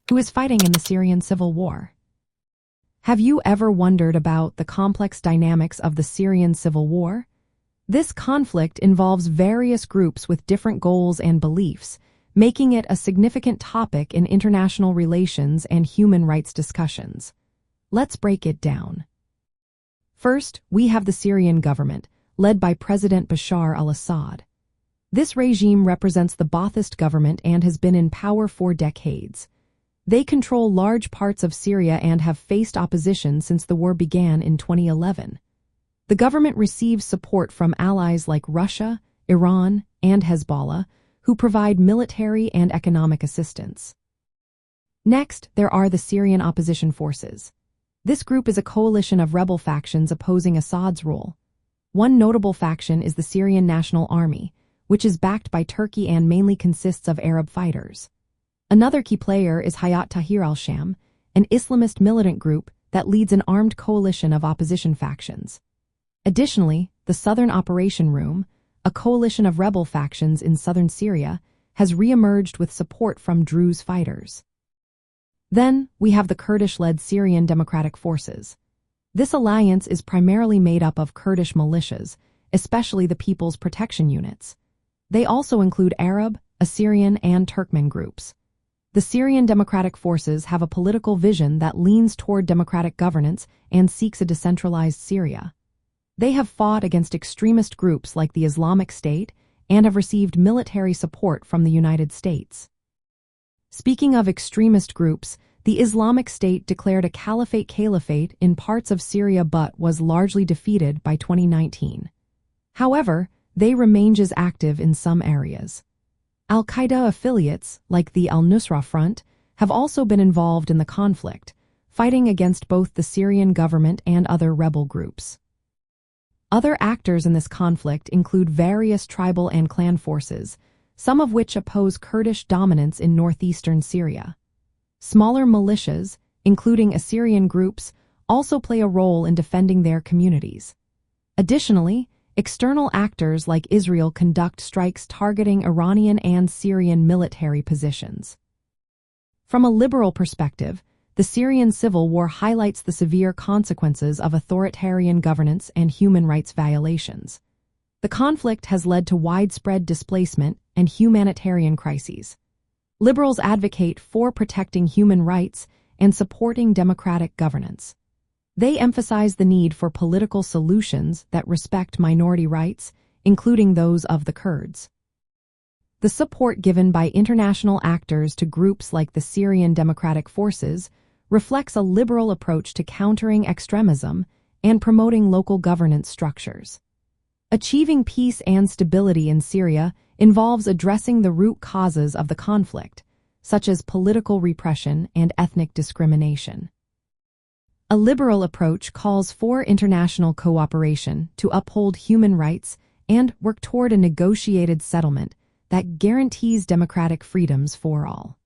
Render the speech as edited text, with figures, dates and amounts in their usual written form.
who is fighting in the Syrian Civil War. Have you ever wondered about the complex dynamics of the Syrian Civil War? This conflict involves various groups with different goals and beliefs, making it a significant topic in international relations and human rights discussions. Let's break it down. First, we have the Syrian government, led by President Bashar al-Assad. This regime represents the Ba'athist government and has been in power for decades. They control large parts of Syria and have faced opposition since the war began in 2011. The government receives support from allies like Russia, Iran, and Hezbollah, who provide military and economic assistance. Next, there are the Syrian Opposition Forces. This group is a coalition of rebel factions opposing Assad's rule. One notable faction is the Syrian National Army, which is backed by Turkey and mainly consists of Arab fighters. Another key player is Hayat Tahrir al-Sham, an Islamist militant group that leads an armed coalition of opposition factions. Additionally, the Southern Operation Room, a coalition of rebel factions in southern Syria, has re-emerged with support from Druze fighters. Then, we have the Kurdish-led Syrian Democratic Forces. This alliance is primarily made up of Kurdish militias, especially the People's Protection Units. They also include Arab, Assyrian, and Turkmen groups. The Syrian Democratic Forces have a political vision that leans toward democratic governance and seeks a decentralized Syria. They have fought against extremist groups like the Islamic State and have received military support from the United States. Speaking of extremist groups, the Islamic State declared a caliphate in parts of Syria but was largely defeated by 2019. However, they remain as active in some areas. Al-Qaeda affiliates, like the al-Nusra Front, have also been involved in the conflict, fighting against both the Syrian government and other rebel groups. Other actors in this conflict include various tribal and clan forces, some of which oppose Kurdish dominance in northeastern Syria. Smaller militias, including Assyrian groups, also play a role in defending their communities. Additionally, external actors like Israel conduct strikes targeting Iranian and Syrian military positions. From a liberal perspective, the Syrian Civil War highlights the severe consequences of authoritarian governance and human rights violations. The conflict has led to widespread displacement and humanitarian crises. Liberals advocate for protecting human rights and supporting democratic governance. They emphasize the need for political solutions that respect minority rights, including those of the Kurds. The support given by international actors to groups like the Syrian Democratic Forces reflects a liberal approach to countering extremism and promoting local governance structures. Achieving peace and stability in Syria involves addressing the root causes of the conflict, such as political repression and ethnic discrimination. A liberal approach calls for international cooperation to uphold human rights and work toward a negotiated settlement that guarantees democratic freedoms for all.